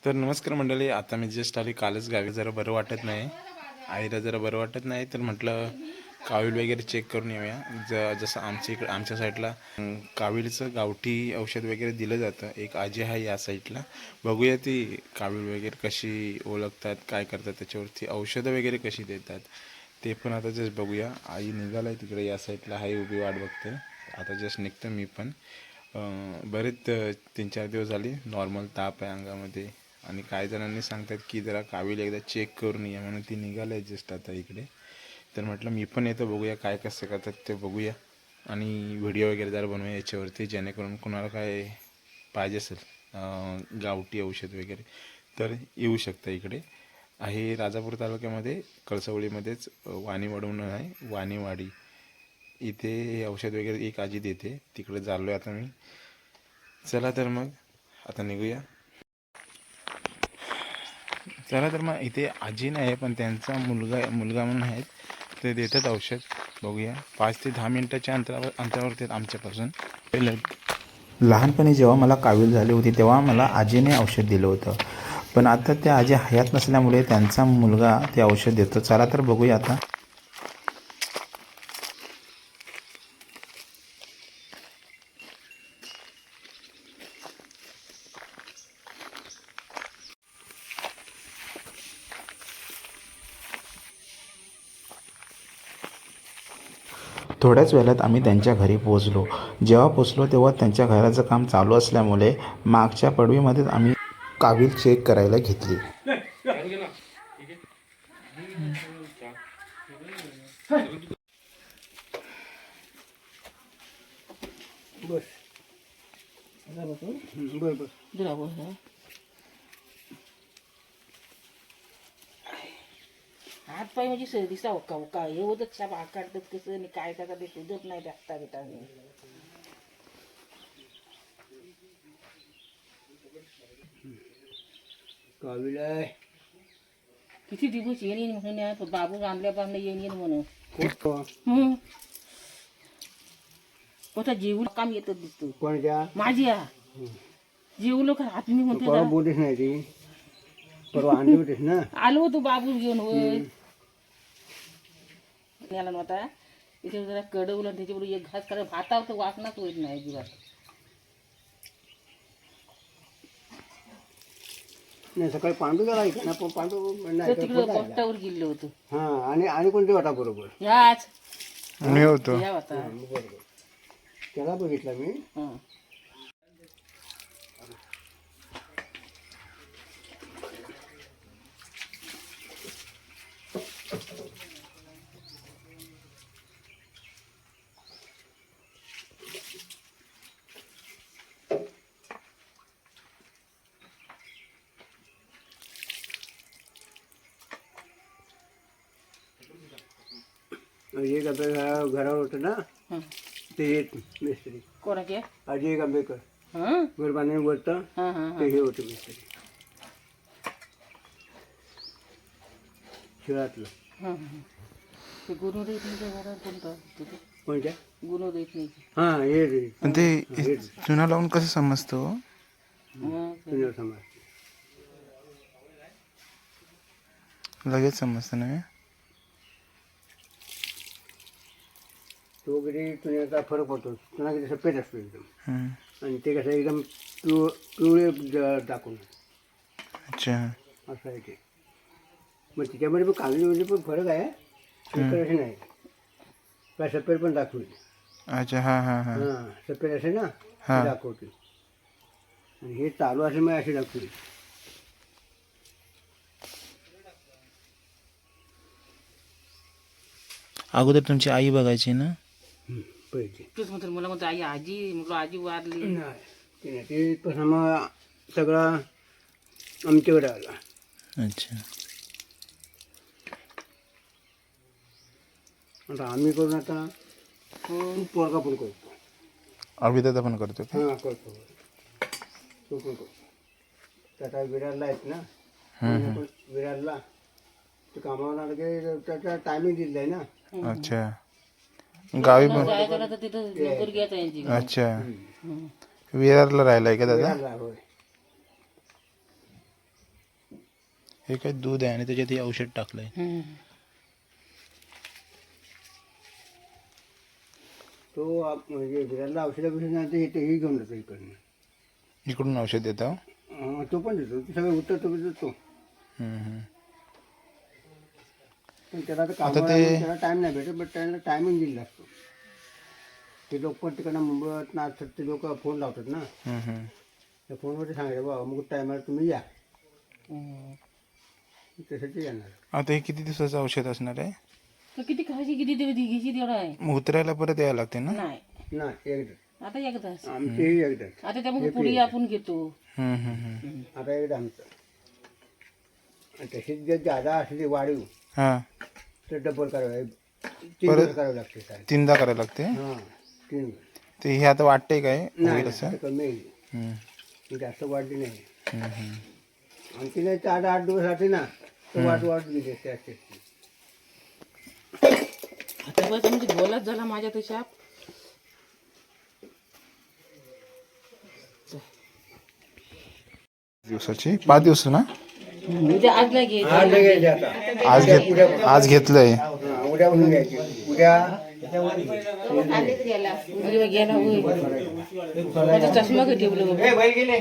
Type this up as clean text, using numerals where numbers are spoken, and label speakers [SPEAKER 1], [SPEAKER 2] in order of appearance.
[SPEAKER 1] तर नमस्कार मंडळी. आता मी जस्ट आली कालच गावी. जरा बरं वाटत नाही, आईला जरा बरं वाटत नाही, तर म्हटलं कावीळ वगैरे चेक करून येऊया. जसं आमच्या साईडला कावीळचं गावठी औषध वगैरे दिलं जातं. एक आजी आहे या साईडला, बघूया ती कावीळ वगैरे कशी ओळखतात, काय करतात, त्याच्यावरती औषधं वगैरे कशी देतात ते पण आता जस्ट बघूया. आई निघालाय तिकडे या साईडला, आहे उभी वाट बघते. आता जस्ट निघतं मी पण. बरेच 3-4 दिवस झाले नॉर्मल ताप आहे अंगामध्ये, आणि काही जणांनी सांगतात की जरा कावीळ एकदा चेक करून या, म्हणून ती निघालं जस्ट आता इकडे. तर म्हटलं मी पण येतो, बघूया काय कसं करतात ते बघूया, आणि व्हिडिओ वगैरे जरा बनवूया याच्यावरती, जेणेकरून कुणाला काय पाहिजे असेल गावठी औषध वगैरे तर येऊ शकतं. इकडे आहे राजापूर तालुक्यामध्ये, कळसवळीमध्येच वाणीवाडी म्हणून आहे, वाणीवाडी. इथे हे औषध वगैरे एक आजी देते, तिकडे चाललो आहे आता मी. चला तर मग आता निघूया. चला तर मग इथे आजी नाही आहे, पण त्यांचा मुलगा म्हणून आहेत, ते देतात औषध. बघूया. 5 ते 10 मिनटाच्या अंतरावरती आहेत आमच्यापासून. पहिलं लहानपणी जेव्हा मला कावीळ झाली होती तेव्हा मला आजीने औषध दिलं होतं, पण आता त्या आजी हयात नसल्यामुळे त्यांचा मुलगा ते औषध देतो. चला तर बघूया आता. थोड्याच वेळात आम्ही त्यांच्या घरी पोहोचलो. जेव्हा पोचलो तेव्हा त्यांच्या घराचं काम चालू असल्यामुळे मागच्या पडवीमध्येच आम्ही कावीळ चेक करायला घेतली.
[SPEAKER 2] हात पाय म्हणजे सर्दीचा ओका ओका हे होतं, छाप आकारतात कसं आणि काय करतात ते शोधत नाही बॅगता बेटा.
[SPEAKER 3] कावीळ आहे.
[SPEAKER 2] किती दिवस येईन म्हणून बाबू आणल्यापासून येईन म्हणून
[SPEAKER 3] कोण
[SPEAKER 2] आता जेवू काम येत दिसतो
[SPEAKER 3] कोणत्या
[SPEAKER 2] माझी जेवलो का हात मी म्हणते
[SPEAKER 3] परवा बोललीस नाही ती, परवा आणली होतीस ना.
[SPEAKER 2] आलो होतो बाबू घेऊन. होय याला नव्हता त्याच्यावर जरा कडवलं, त्याच्यावर एक घास करा भातावर तर वासनाच होत नाही अजिबात.
[SPEAKER 3] नाही सकाळी पांडू गेला इथे ना, पण पांडू
[SPEAKER 2] तर
[SPEAKER 3] नाही
[SPEAKER 2] तिकडं पोस्टावर गेलो होतो.
[SPEAKER 3] हा. आणि कोणते वाटा बरोबर
[SPEAKER 2] याच
[SPEAKER 1] मी होतो.
[SPEAKER 2] या होता.
[SPEAKER 3] बरोबर त्याला बघितला मी.
[SPEAKER 2] हं.
[SPEAKER 3] एक आपल्या घरावर होतं ना
[SPEAKER 2] हं.
[SPEAKER 3] ते एक मिस्त्री
[SPEAKER 2] कोणाचे
[SPEAKER 3] अजय एक आंबेकर,
[SPEAKER 2] हं
[SPEAKER 3] घर बांधणी वरतं
[SPEAKER 2] हं हं
[SPEAKER 3] ते हे होतं मिस्त्री शिळातलं.
[SPEAKER 2] हं हं. ते गुरु देत नाही त्या घरात कोणतं तिथे
[SPEAKER 3] कोणत्या
[SPEAKER 2] गुरु देत नाही.
[SPEAKER 3] हा हे रे
[SPEAKER 1] पण ते चुना लावून कसं समजतो?
[SPEAKER 3] जुन्या समाज
[SPEAKER 1] लगेच समजतं ना.
[SPEAKER 3] तो कधी चुन्याचा फरक पडतो. चुना कधी सफेद असतो एकदम,
[SPEAKER 1] हं.
[SPEAKER 3] आणि ते कसं एकदम पिवळे टाकून
[SPEAKER 1] अच्छा.
[SPEAKER 3] असं आहे ते. मग त्याच्यामध्ये पण कांदळीमध्ये पण फरक आहे, सफेद असे नाही काय, सफेद पण दाखवली.
[SPEAKER 1] अच्छा. हां हां हां
[SPEAKER 3] हां सफेद असे ना
[SPEAKER 1] हां.
[SPEAKER 3] ते दाखवते, आणि हे चालू असे मग असे दाखवली.
[SPEAKER 1] अगोदर तुमची आई बघायची ना?
[SPEAKER 3] पाहिजे
[SPEAKER 2] तेच म्हणतो मला म्हणतो आई आजी म्हटलं आजी वारली.
[SPEAKER 3] नाही ते नाही, ते पण मग सगळा आमच्याकडे आला.
[SPEAKER 1] अच्छा.
[SPEAKER 3] आता आम्ही करून आता
[SPEAKER 2] हो
[SPEAKER 3] पोरगा पण करतो.
[SPEAKER 1] अभिदादा पण करतो का?
[SPEAKER 3] हां करतो, तो पण करतो. त्याचा विरारला आहेत ना, विरारला ते कामावर आलं की त्याचा टायमिंग दिलेला आहे ना.
[SPEAKER 1] अच्छा. गावी पण.
[SPEAKER 2] जायचं झालं तर तिथं नोकर घ्यायचं यांची.
[SPEAKER 1] अच्छा. विरारला राहिलाय का दादा?
[SPEAKER 3] विरारला होय.
[SPEAKER 1] हे काय दूध आहे आणि त्याच्यात हे औषध टाकलंय.
[SPEAKER 3] तो म्हणजे विरारला औषधापेक्षा नाही ते तेही घेऊन जातो इकडनं.
[SPEAKER 1] इकडून औषध देता.
[SPEAKER 3] तो पण देतो, ते सगळं उतरतो देतो. पण त्याला तर कामाला त्याला टाईम नाही भेटत, बट त्याला टायमिंग दिलेला असतो. ते लोक पण तिकडनं मुंबईत ना असतात, ते लोक फोन लावतात ना, त्या फोनवरती सांगायचं बाबा मग टायमाला तुम्ही या, त्यासाठी येणार.
[SPEAKER 1] आता हे किती दिवसाचं औषध असणार आहे?
[SPEAKER 2] तर किती खायची किती घ्यायची तेवढं आहे.
[SPEAKER 1] मग उतरायला परत यायला लागते ना?
[SPEAKER 2] नाही
[SPEAKER 3] नाही एकदा
[SPEAKER 2] आता एकदाच.
[SPEAKER 3] आमचेही एकदाच.
[SPEAKER 2] आता त्यामुळे पुढे आपण घेतो.
[SPEAKER 3] आता एकदा आमचं. आणि तशीच जर जादा असली वाढीव
[SPEAKER 1] हां,
[SPEAKER 3] तर डबल करावं, 3 दिवस करावं लागते साहेब.
[SPEAKER 1] 3दा करायला लागते.
[SPEAKER 3] 3 दिवस.
[SPEAKER 1] ते हे आता वाटतंय काय
[SPEAKER 3] नाही
[SPEAKER 1] होईल असं?
[SPEAKER 3] आता कमी येईल,
[SPEAKER 1] हम्म.
[SPEAKER 3] जास्त वाढली नाही. आणखी नाही 8 दिवस राहते ना, तर वाढ गेली असते अशी.
[SPEAKER 2] आता बस म्हणजे गोलाच झाला माझ्या तशा.
[SPEAKER 1] दिवसाची 5 दिवस ना?
[SPEAKER 2] उद्या आज नाही घ्यायचं.
[SPEAKER 3] आज नाही घ्यायचे आता.
[SPEAKER 1] आज घेतलंय.
[SPEAKER 3] उद्या उठून घ्यायची. उद्या
[SPEAKER 2] गेला होईल. माझा चष्मा का ठेवलं